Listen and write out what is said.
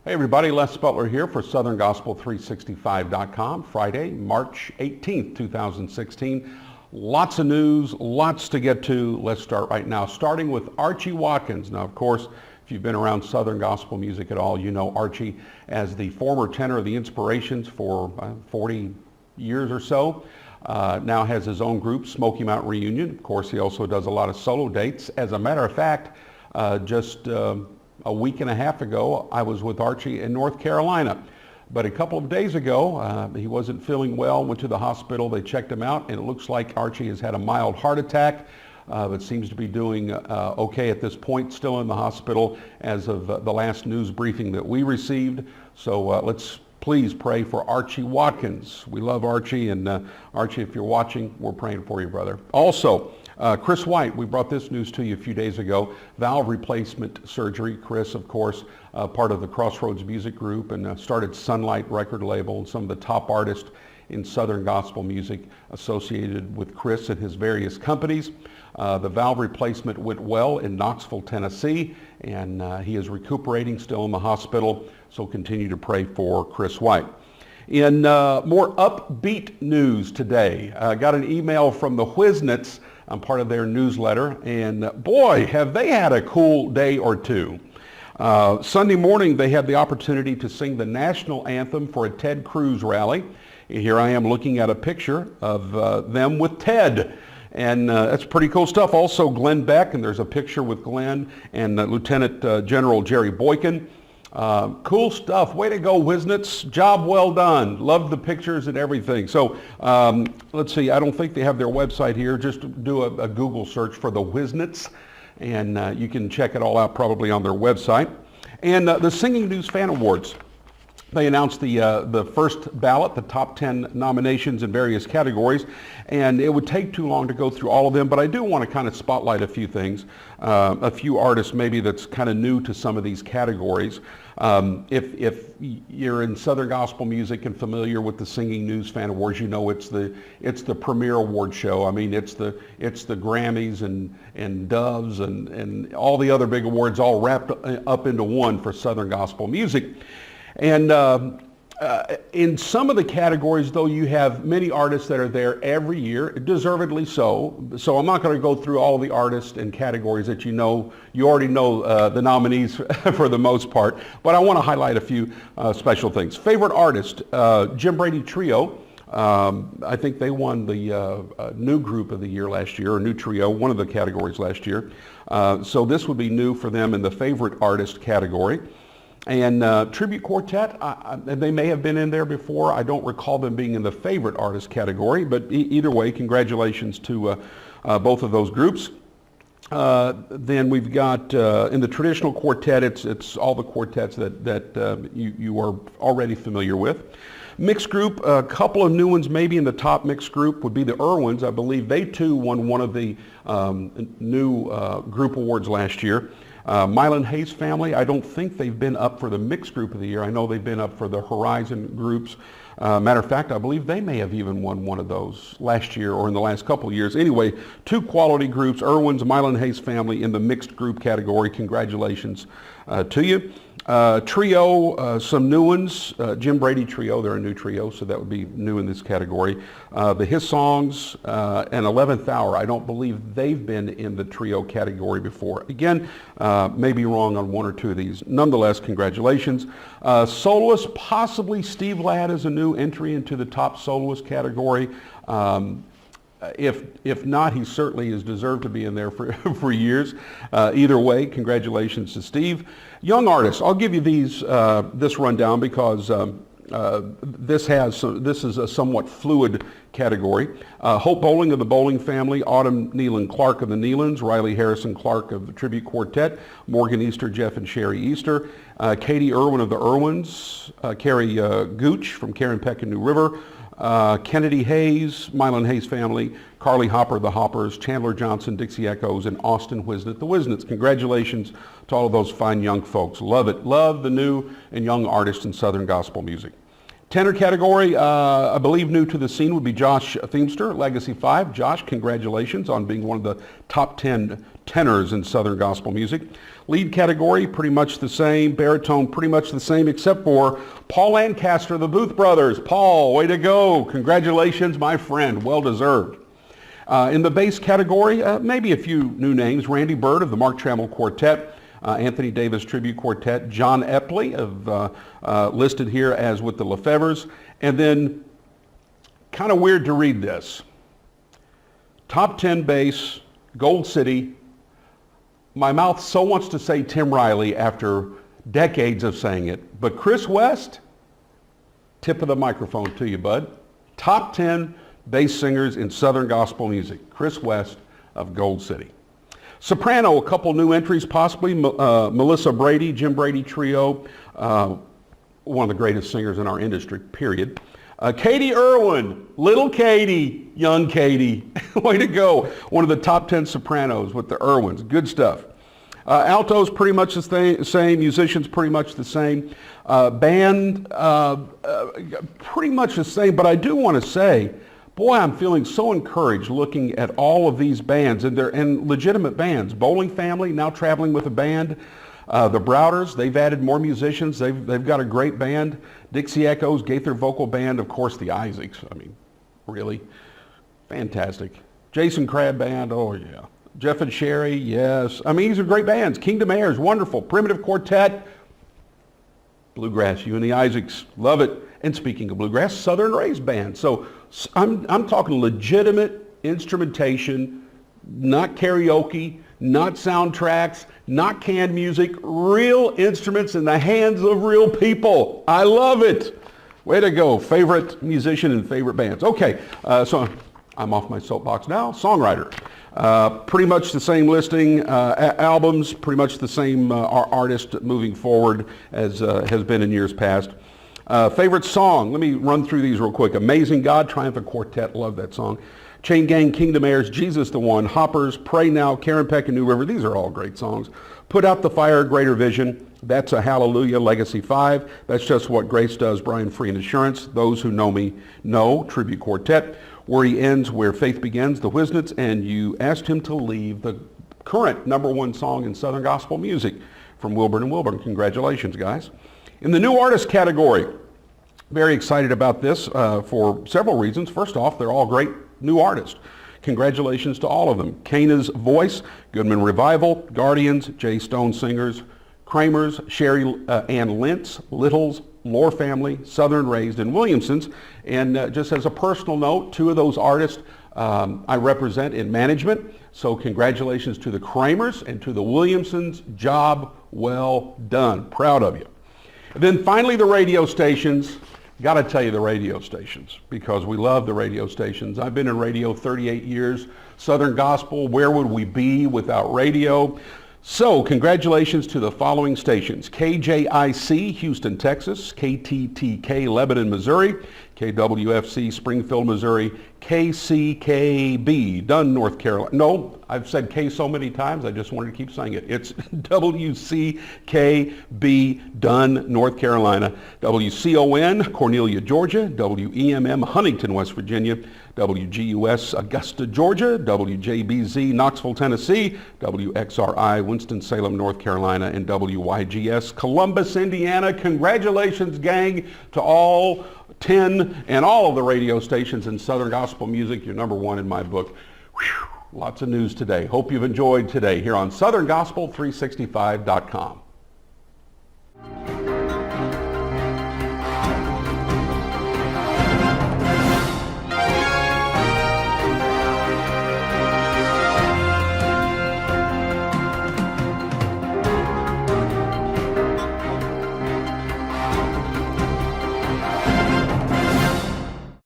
Hey everybody, Les Butler here for SouthernGospel365.com, Friday, March 18th, 2016. Lots of news, lots to get to. Let's start right now, starting with Archie Watkins. Now, of course, if you've been around Southern gospel music at all, you know Archie as the former tenor of the Inspirations for 40 years or so. Now has his own group, Smoky Mountain Reunion. Of course, he also does a lot of solo dates. As a matter of fact, just a week and a half ago, I was with Archie in North Carolina. But a couple of days ago, he wasn't feeling well, went to the hospital, they checked him out, and it looks like Archie has had a mild heart attack, but seems to be doing okay at this point, still in the hospital as of the last news briefing that we received. So let's please pray for Archie Watkins. We love Archie, and Archie, if you're watching, we're praying for you, brother. Also, Chris White, we brought this news to you a few days ago, valve replacement surgery. Chris, of course, part of the Crossroads Music Group and started Sunlight record label, and some of the top artists in Southern gospel music associated with Chris and his various companies. The valve replacement went well in Knoxville, Tennessee, and he is recuperating, still in the hospital, so continue to pray for Chris White. In more upbeat news today, I got an email from the Whisnants. I'm part of their newsletter, and boy, have they had a cool day or two. Sunday morning, they had the opportunity to sing the national anthem for a Ted Cruz rally. Here I am looking at a picture of them with Ted, and that's pretty cool stuff. Also, Glenn Beck, and there's a picture with Glenn and Lieutenant General Jerry Boykin. Cool stuff. Way to go, Whisnants. Job well done. Loved the pictures and everything. So let's see. I don't think they have their website here. Just do a Google search for the Whisnants, and you can check it all out probably on their website. And the Singing News Fan Awards. They announced the first ballot, the top 10 nominations in various categories, and it would take too long to go through all of them, but I do want to kind of spotlight a few things, a few artists maybe that's kind of new to some of these categories. If you're in Southern gospel music and familiar with the Singing News Fan Awards, you know it's the premier award show. I mean, it's the Grammys and Doves and all the other big awards all wrapped up into one for Southern gospel music. And in some of the categories, though, you have many artists that are there every year, deservedly so. So I'm not going to go through all of the artists and categories that you already know the nominees for the most part, but I want to highlight a few special things. Favorite artist, Jim Brady Trio. I think they won the new group of the year last year, or new trio, one of the categories last year. So this would be new for them in the favorite artist category. And tribute quartet, they may have been in there before. I don't recall them being in the favorite artist category, but either way, congratulations to both of those groups. Then we've got in the traditional quartet, it's all the quartets that you are already familiar with. Mixed group, a couple of new ones maybe in the top mixed group would be the Irwins. I believe they too won one of the new group awards last year. Mylan Hayes family, I don't think they've been up for the mixed group of the year. I know they've been up for the Horizon groups. Matter of fact, I believe they may have even won one of those last year or in the last couple of years. Anyway, two quality groups, Irwin's, Mylan Hayes family in the mixed group category. Congratulations to you. Trio, some new ones. Jim Brady Trio, they're a new trio, so that would be new in this category. The His Songs and 11th Hour, I don't believe they've been in the trio category before. Again, may be wrong on one or two of these. Nonetheless, congratulations. Soloist, possibly Steve Ladd is a new entry into the top soloist category. If not, he certainly is deserved to be in there for years. Either way, congratulations to Steve. Young artists, I'll give you this rundown because this is a somewhat fluid category. Hope Bowling of the Bowling family, Autumn Nealon Clark of the Nealons, Riley Harrison Clark of the Tribute Quartet, Morgan Easter, Jeff and Sherry Easter, Katie Irwin of the Irwins, Carrie Gooch from Karen Peck and New River, Kennedy Hayes, Mylan Hayes family, Carly Hopper, the Hoppers, Chandler Johnson, Dixie Echoes, and Austin Whisnant, the Whisnants. Congratulations to all of those fine young folks. Love it. Love the new and young artists in Southern gospel music. Tenor category, I believe new to the scene would be Josh Themster, Legacy 5. Josh, congratulations on being one of the top 10 tenors in Southern gospel music. Lead category, pretty much the same. Baritone, pretty much the same, except for Paul Lancaster, the Booth Brothers. Paul, way to go. Congratulations, my friend. Well deserved. In the bass category, maybe a few new names. Randy Bird of the Mark Trammell Quartet. Anthony Davis Tribute Quartet, John Epley listed here as with the Lefevres, and then kind of weird to read this. Top 10 bass, Gold City. My mouth so wants to say Tim Riley after decades of saying it, but Chris West, tip of the microphone to you, bud. Top 10 bass singers in Southern gospel music, Chris West of Gold City. Soprano, a couple new entries possibly. Melissa Brady, Jim Brady Trio, one of the greatest singers in our industry, period. Katie Irwin, little Katie, young Katie, way to go. One of the top 10 sopranos with the Irwins, good stuff. Altos, pretty much the same. Musicians, pretty much the same. Band, pretty much the same, but I do want to say, boy, I'm feeling so encouraged looking at all of these bands, and legitimate bands. Bowling Family, now traveling with a band. The Browders, they've added more musicians. They've got a great band. Dixie Echoes, Gaither Vocal Band, of course, the Isaacs. I mean, really fantastic. Jason Crabb Band, oh yeah. Jeff and Sherry, yes. I mean, these are great bands. Kingdom Heirs, wonderful. Primitive Quartet, Bluegrass, you and the Isaacs, love it. And speaking of bluegrass, Southern Raised Band. So I'm talking legitimate instrumentation, not karaoke, not soundtracks, not canned music, real instruments in the hands of real people. I love it. Way to go. Favorite musician and favorite bands. Okay, so I'm off my soapbox now. Songwriter. Pretty much the same listing. Albums, pretty much the same artist moving forward as has been in years past. Favorite song, let me run through these real quick. Amazing God, Triumphant Quartet, love that song. Chain Gang, Kingdom Heirs, Jesus the One, Hoppers, Pray Now, Karen Peck and New River, these are all great songs. Put Out the Fire, Greater Vision, that's a Hallelujah, Legacy 5. That's Just What Grace Does, Brian Free and Assurance. Those Who Know Me Know, Tribute Quartet. Where He Ends, Where Faith Begins, the Whisnants, and You Asked Him to Leave, the current #1 song in Southern gospel music from Wilburn and Wilburn. Congratulations, guys. In the new artist category, very excited about this for several reasons. First off, they're all great new artists. Congratulations to all of them. Cana's Voice, Goodman Revival, Guardians, Jay Stone Singers, Kramers, Sherry Ann Lentz, Littles, Lore Family, Southern Raised, and Williamsons. And just as a personal note, two of those artists I represent in management. So congratulations to the Kramers and to the Williamsons. Job well done. Proud of you. And then finally, the radio stations. Got to tell you the radio stations, because we love the radio stations. I've been in radio 38 years. Southern Gospel, where would we be without radio? So congratulations to the following stations: KJIC, Houston, Texas; KTTK, Lebanon, Missouri; KWFC, Springfield, Missouri; KCKB, Dunn, North Carolina. No, I've said K so many times, I just wanted to keep saying it. It's WCKB, Dunn, North Carolina; WCON, Cornelia, Georgia; WEMM, Huntington, West Virginia; WGUS, Augusta, Georgia; WJBZ, Knoxville, Tennessee; WXRI, Winston-Salem, North Carolina; and WYGS, Columbus, Indiana. Congratulations, gang, to all 10 and all of the radio stations in Southern gospel music. You're #1 in my book. Whew, lots of news today. Hope you've enjoyed today here on SouthernGospel365.com.